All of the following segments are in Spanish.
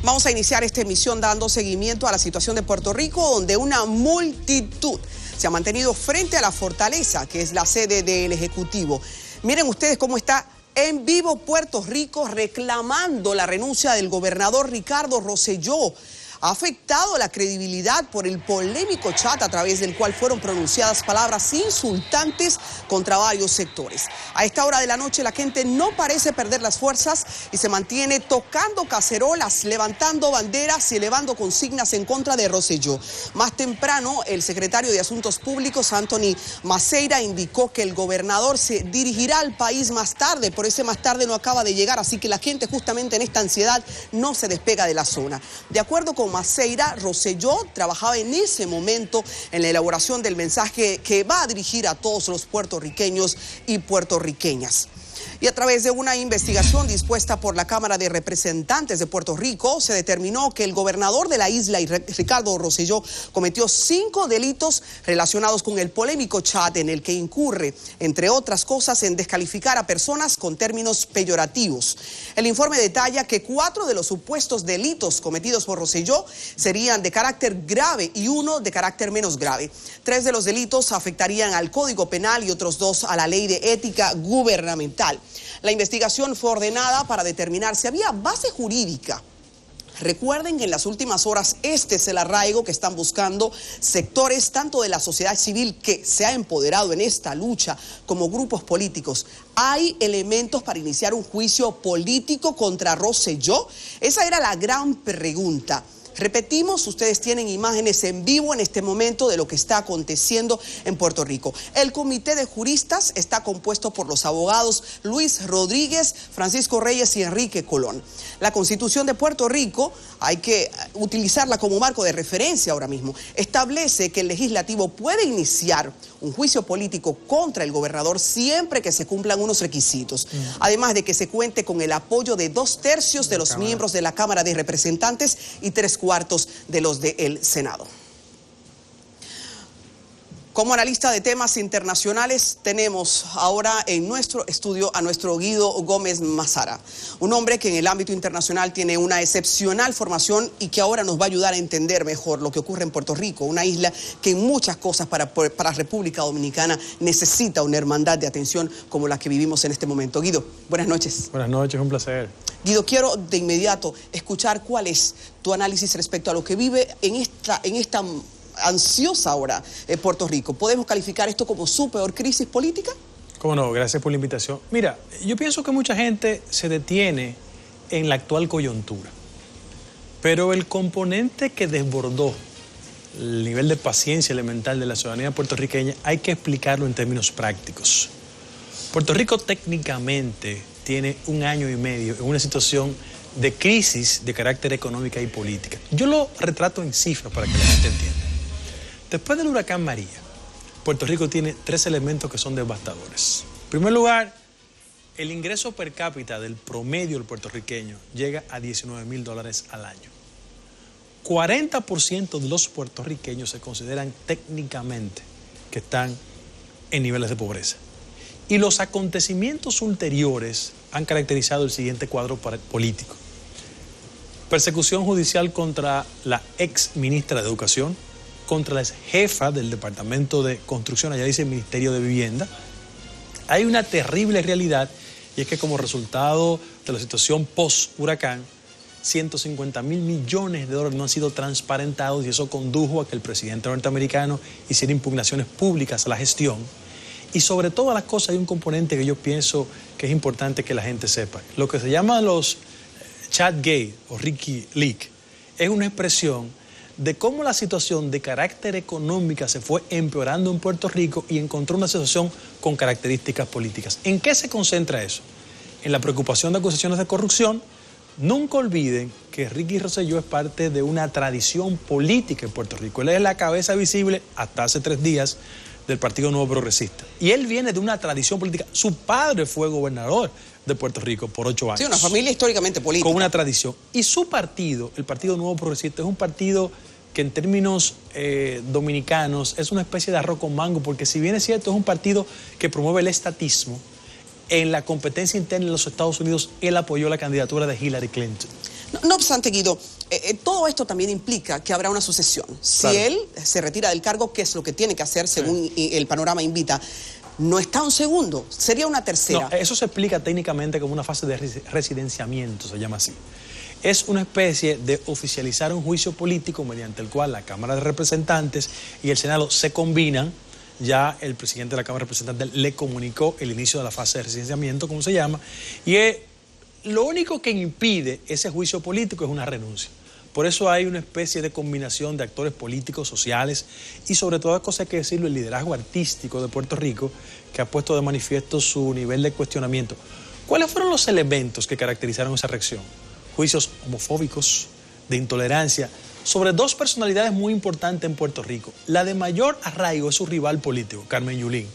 Vamos a iniciar esta emisión dando seguimiento a la situación de Puerto Rico, donde una multitud se ha mantenido frente a la fortaleza, que es la sede del Ejecutivo. Miren ustedes cómo está en vivo Puerto Rico reclamando la renuncia del gobernador Ricardo Rosselló. Ha afectado la credibilidad por el polémico chat a través del cual fueron pronunciadas palabras insultantes contra varios sectores. A esta hora de la noche la gente no parece perder las fuerzas y se mantiene tocando cacerolas, levantando banderas y elevando consignas en contra de Rosselló. Más temprano, el secretario de Asuntos Públicos, Anthony Maceira, indicó que el gobernador se dirigirá al país más tarde, por ese más tarde no acaba de llegar, así que la gente justamente en esta ansiedad no se despega de la zona. De acuerdo con Maceira, Rosselló trabajaba en ese momento en la elaboración del mensaje que va a dirigir a todos los puertorriqueños y puertorriqueñas. Y a través de una investigación dispuesta por la Cámara de Representantes de Puerto Rico, se determinó que el gobernador de la isla, Ricardo Rosselló, cometió 5 delitos relacionados con el polémico chat en el que incurre, entre otras cosas, en descalificar a personas con términos peyorativos. El informe detalla que 4 de los supuestos delitos cometidos por Rosselló serían de carácter grave y 1 de carácter menos grave. 3 de los delitos afectarían al Código Penal y otros 2 a la Ley de Ética Gubernamental. La investigación fue ordenada para determinar si había base jurídica. Recuerden que en las últimas horas este es el arraigo que están buscando sectores tanto de la sociedad civil que se ha empoderado en esta lucha como grupos políticos. ¿Hay elementos para iniciar un juicio político contra Rosselló? Esa era la gran pregunta. Repetimos, ustedes tienen imágenes en vivo en este momento de lo que está aconteciendo en Puerto Rico. El comité de juristas está compuesto por los abogados Luis Rodríguez, Francisco Reyes y Enrique Colón. La Constitución de Puerto Rico, hay que utilizarla como marco de referencia ahora mismo, establece que el legislativo puede iniciar un juicio político contra el gobernador siempre que se cumplan unos requisitos. Además de que se cuente con el apoyo de 2/3 de los miembros de la Cámara de Representantes y 3/4 de los del Senado. Como analista de temas internacionales, tenemos ahora en nuestro estudio a nuestro Guido Gómez Mazara, un hombre que en el ámbito internacional tiene una excepcional formación y que ahora nos va a ayudar a entender mejor lo que ocurre en Puerto Rico, una isla que en muchas cosas para República Dominicana necesita una hermandad de atención como la que vivimos en este momento. Guido, buenas noches. Buenas noches, un placer. Guido, quiero de inmediato escuchar cuál es tu análisis respecto a lo que vive en esta ansiosa hora Puerto Rico. ¿Podemos calificar esto como su peor crisis política? Cómo no, gracias por la invitación. Mira, yo pienso que mucha gente se detiene en la actual coyuntura, pero el componente que desbordó el nivel de paciencia elemental de la ciudadanía puertorriqueña hay que explicarlo en términos prácticos. Puerto Rico técnicamente tiene 1 año y medio en una situación de crisis de carácter económica y política. Yo lo retrato en cifras para que la gente entienda. Después del huracán María, Puerto Rico tiene 3 elementos que son devastadores. En primer lugar, el ingreso per cápita del promedio del puertorriqueño llega a $19,000 al año. 40% de los puertorriqueños se consideran técnicamente que están en niveles de pobreza. Y los acontecimientos ulteriores han caracterizado el siguiente cuadro político. Persecución judicial contra la ex ministra de Educación, contra la jefa del Departamento de Construcción, allá dice el Ministerio de Vivienda. Hay una terrible realidad y es que como resultado de la situación post-huracán, 150,000 millones de dólares no han sido transparentados y eso condujo a que el presidente norteamericano hiciera impugnaciones públicas a la gestión. Y sobre todas las cosas hay un componente que yo pienso que es importante que la gente sepa. Lo que se llama los Chatgate o Ricky Leak es una expresión de cómo la situación de carácter económica se fue empeorando en Puerto Rico y encontró una situación con características políticas. ¿En qué se concentra eso? En la preocupación de acusaciones de corrupción. Nunca olviden que Ricky Rosselló es parte de una tradición política en Puerto Rico. Él es la cabeza visible, hasta hace 3 días, del Partido Nuevo Progresista. Y él viene de una tradición política. Su padre fue gobernador de Puerto Rico por 8 años. Sí, una familia históricamente política. Con una tradición. Y su partido, el Partido Nuevo Progresista, es un partido que en términos dominicanos es una especie de arroz con mango, porque si bien es cierto, es un partido que promueve el estatismo, en la competencia interna en los Estados Unidos, él apoyó la candidatura de Hillary Clinton. No obstante, Guido, todo esto también implica que habrá una sucesión. Si Claro. él se retira del cargo, ¿qué es lo que tiene que hacer según el panorama invita? No está un segundo, sería una tercera. No, eso se explica técnicamente como una fase de residenciamiento, se llama así. Es una especie de oficializar un juicio político mediante el cual la Cámara de Representantes y el Senado se combinan. Ya el presidente de la Cámara de Representantes le comunicó el inicio de la fase de residenciamiento, como se llama, y lo único que impide ese juicio político es una renuncia. Por eso hay una especie de combinación de actores políticos, sociales y sobre todo, cosa hay que decirlo, el liderazgo artístico de Puerto Rico, que ha puesto de manifiesto su nivel de cuestionamiento. ¿Cuáles fueron los elementos que caracterizaron esa reacción? Juicios homofóbicos, de intolerancia, sobre dos personalidades muy importantes en Puerto Rico. La de mayor arraigo es su rival político, Carmen Yulín,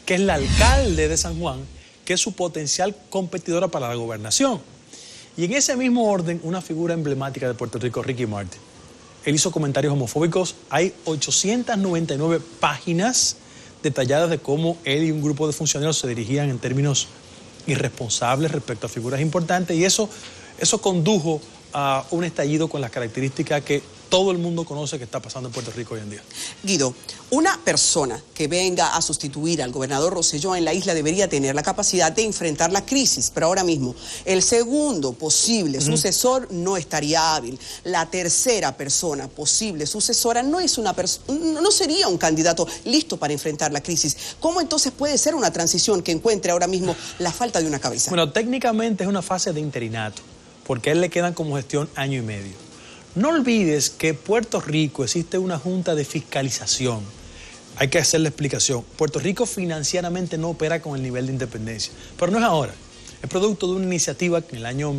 que es la alcalde de San Juan, que es su potencial competidora para la gobernación. Y en ese mismo orden, una figura emblemática de Puerto Rico, Ricky Martin. Él hizo comentarios homofóbicos. Hay 899 páginas detalladas de cómo él y un grupo de funcionarios se dirigían en términos irresponsables respecto a figuras importantes. Y eso condujo a un estallido con las características que todo el mundo conoce que está pasando en Puerto Rico hoy en día. Guido, una persona que venga a sustituir al gobernador Rosselló en la isla debería tener la capacidad de enfrentar la crisis, pero ahora mismo el segundo posible sucesor no estaría hábil. La tercera persona posible sucesora no sería un candidato listo para enfrentar la crisis. ¿Cómo entonces puede ser una transición que encuentre ahora mismo la falta de una cabeza? Bueno, técnicamente es una fase de interinato, porque a él le quedan como gestión año y medio. No olvides que en Puerto Rico existe una junta de fiscalización. Hay que hacer la explicación. Puerto Rico financieramente no opera con el nivel de independencia, pero no es ahora. Es producto de una iniciativa que en el año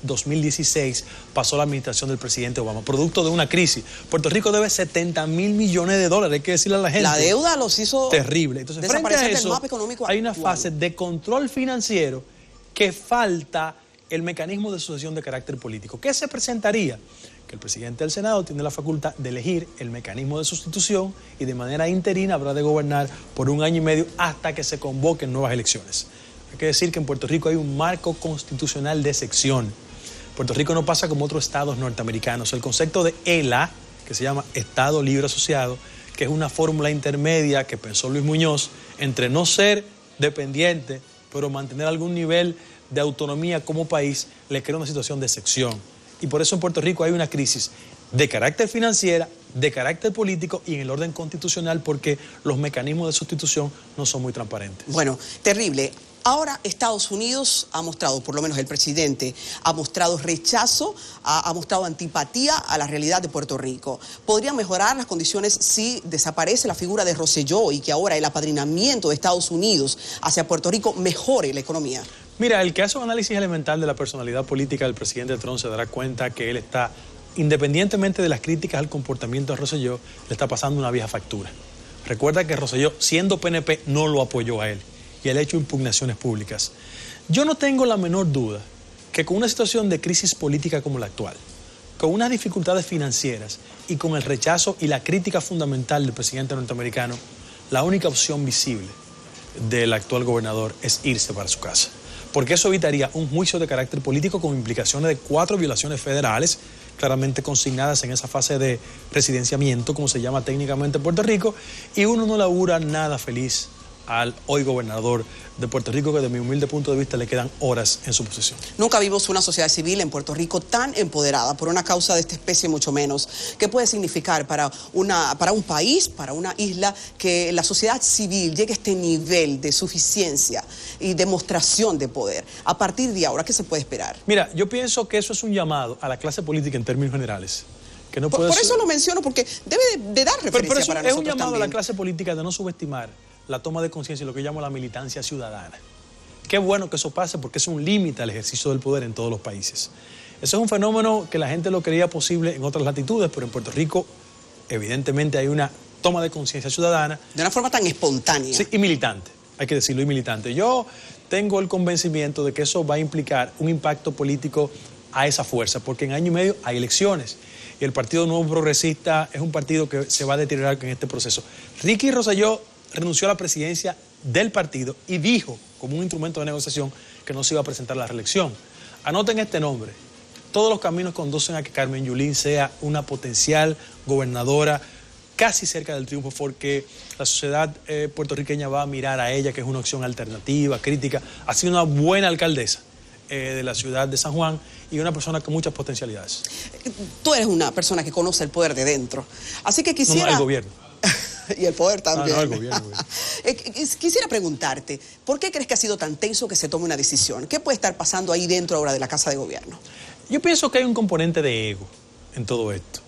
2016 pasó la administración del presidente Obama, producto de una crisis. Puerto Rico debe 70,000 millones de dólares, hay que decirle a la gente. La deuda los hizo terrible. Entonces, frente a eso, del mapa económico hay una actual. fase de control financiero que falta el mecanismo de sucesión de carácter político. ¿Qué se presentaría? Que el presidente del Senado tiene la facultad de elegir el mecanismo de sustitución y de manera interina habrá de gobernar por un año y medio hasta que se convoquen nuevas elecciones. Hay que decir que en Puerto Rico hay un marco constitucional de sección. Puerto Rico no pasa como otros estados norteamericanos. El concepto de ELA, que se llama Estado Libre Asociado, que es una fórmula intermedia que pensó Luis Muñoz entre no ser dependiente, pero mantener algún nivel de autonomía como país, le crea una situación de sección. Y por eso en Puerto Rico hay una crisis de carácter financiera, de carácter político y en el orden constitucional porque los mecanismos de sustitución no son muy transparentes. Bueno, terrible. Ahora Estados Unidos ha mostrado, por lo menos el presidente, ha mostrado rechazo, ha mostrado antipatía a la realidad de Puerto Rico. ¿Podrían mejorar las condiciones si desaparece la figura de Rosselló y que ahora el apadrinamiento de Estados Unidos hacia Puerto Rico mejore la economía? Mira, el que hace un análisis elemental de la personalidad política del presidente Trump se dará cuenta que él está, independientemente de las críticas al comportamiento de Rosselló, le está pasando una vieja factura. Recuerda que Rosselló, siendo PNP, no lo apoyó a él y él ha hecho impugnaciones públicas. Yo no tengo la menor duda que con una situación de crisis política como la actual, con unas dificultades financieras y con el rechazo y la crítica fundamental del presidente norteamericano, la única opción visible del actual gobernador es irse para su casa. Porque eso evitaría un juicio de carácter político con implicaciones de 4 violaciones federales, claramente consignadas en esa fase de residenciamiento, como se llama técnicamente en Puerto Rico, y uno no le augura nada feliz al hoy gobernador de Puerto Rico, que de mi humilde punto de vista le quedan horas en su posesión. Nunca vimos una sociedad civil en Puerto Rico tan empoderada por una causa de esta especie, mucho menos. ¿Qué puede significar para un país, para una isla, que la sociedad civil llegue a este nivel de suficiencia y demostración de poder? A partir de ahora, ¿qué se puede esperar? Mira, yo pienso que eso es un llamado a la clase política en términos generales. Que no por eso lo menciono, porque debe de dar referencia pero eso para es nosotros un llamado también. a la clase política de no subestimar la toma de conciencia y lo que llamo la militancia ciudadana. Qué bueno que eso pase porque es un límite al ejercicio del poder en todos los países. Eso es un fenómeno que la gente lo creía posible en otras latitudes, pero en Puerto Rico evidentemente hay una toma de conciencia ciudadana. De una forma tan espontánea. Sí, y militante, hay que decirlo, y militante. Yo tengo el convencimiento de que eso va a implicar un impacto político a esa fuerza, porque en año y medio hay elecciones. Y el Partido Nuevo Progresista es un partido que se va a deteriorar en este proceso. Ricky Rosselló renunció a la presidencia del partido y dijo, como un instrumento de negociación, que no se iba a presentar a la reelección. Anoten este nombre, todos los caminos conducen a que Carmen Yulín sea una potencial gobernadora casi cerca del triunfo, porque la sociedad puertorriqueña va a mirar a ella, que es una opción alternativa, crítica. Ha sido una buena alcaldesa de la ciudad de San Juan y una persona con muchas potencialidades. Tú eres una persona que conoce el poder de dentro, así que quisiera... No, el gobierno. Y el poder también. No, el gobierno. Quisiera preguntarte, ¿por qué crees que ha sido tan tenso que se tome una decisión? ¿Qué puede estar pasando ahí dentro ahora de la Casa de Gobierno? Yo pienso que hay un componente de ego en todo esto.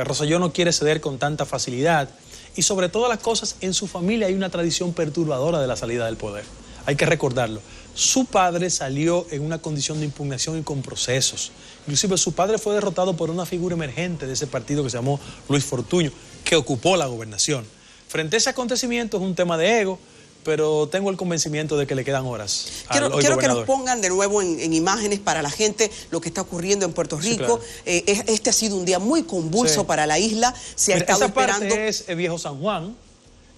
Rosselló no quiere ceder con tanta facilidad y sobre todas las cosas en su familia hay una tradición perturbadora de la salida del poder. Hay que recordarlo. Su padre salió en una condición de impugnación y con procesos. Inclusive su padre fue derrotado por una figura emergente de ese partido que se llamó Luis Fortuño, que ocupó la gobernación. Frente a ese acontecimiento es un tema de ego, pero tengo el convencimiento de que le quedan horas al hoy Quiero que gobernador. nos pongan de nuevo en imágenes para la gente lo que está ocurriendo en Puerto Rico. Sí, claro. Este ha sido un día muy convulso para la isla. Se ha estado esa parte esperando... es Viejo San Juan,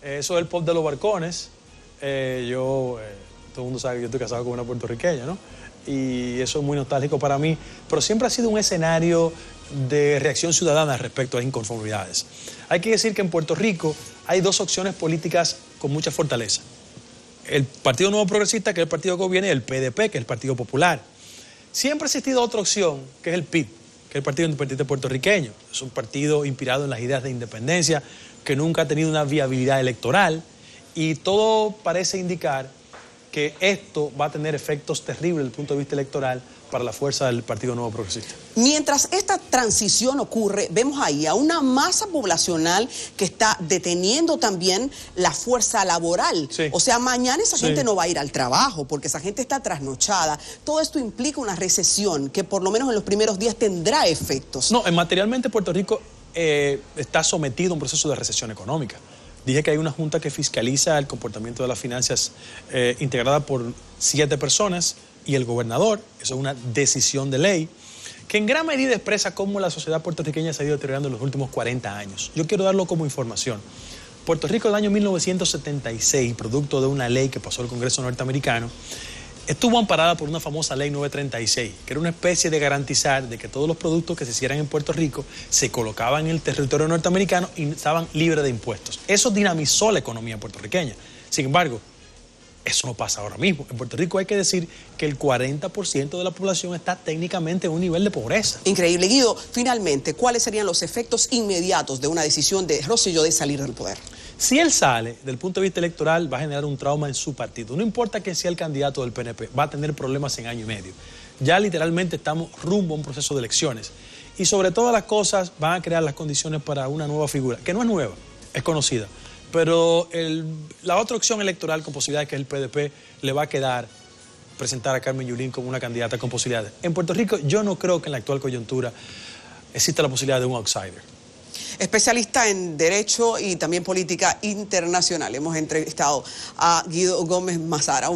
eso es el pop de los barcones. Todo el mundo sabe que yo estoy casado con una puertorriqueña, ¿no? Y eso es muy nostálgico para mí, pero siempre ha sido un escenario de reacción ciudadana respecto a las inconformidades. Hay que decir que en Puerto Rico hay dos opciones políticas con mucha fortaleza. El Partido Nuevo Progresista, que es el partido que gobierna, y el PDP, que es el Partido Popular. Siempre ha existido otra opción, que es el PID, que es el Partido Independiente Puertorriqueño. Es un partido inspirado en las ideas de independencia, que nunca ha tenido una viabilidad electoral, y todo parece indicar que esto va a tener efectos terribles desde el punto de vista electoral para la fuerza del Partido Nuevo Progresista. Mientras esta transición ocurre, vemos ahí a una masa poblacional que está deteniendo también la fuerza laboral. Sí. O sea, mañana esa gente no va a ir al trabajo porque esa gente está trasnochada. Todo esto implica una recesión que por lo menos en los primeros días tendrá efectos. No, materialmente Puerto Rico está sometido a un proceso de recesión económica. Dije que hay una junta que fiscaliza el comportamiento de las finanzas integrada por 7 personas y el gobernador. Eso es una decisión de ley que en gran medida expresa cómo la sociedad puertorriqueña se ha ido deteriorando en los últimos 40 años. Yo quiero darlo como información. Puerto Rico en el año 1976, producto de una ley que pasó el Congreso norteamericano, estuvo amparada por una famosa ley 936, que era una especie de garantizar de que todos los productos que se hicieran en Puerto Rico se colocaban en el territorio norteamericano y estaban libres de impuestos. Eso dinamizó la economía puertorriqueña. Sin embargo, eso no pasa ahora mismo. En Puerto Rico hay que decir que el 40% de la población está técnicamente en un nivel de pobreza. Increíble. Guido, finalmente, ¿cuáles serían los efectos inmediatos de una decisión de Rosselló de salir del poder? Si él sale, del punto de vista electoral, va a generar un trauma en su partido. No importa que sea el candidato del PNP, va a tener problemas en año y medio. Ya literalmente estamos rumbo a un proceso de elecciones. Y sobre todas las cosas van a crear las condiciones para una nueva figura, que no es nueva, es conocida. Pero la otra opción electoral con posibilidades, que es el PDP, le va a quedar presentar a Carmen Yulín como una candidata con posibilidades. En Puerto Rico yo no creo que en la actual coyuntura exista la posibilidad de un outsider. Especialista en Derecho y también Política Internacional. Hemos entrevistado a Guido Gómez Mazara, un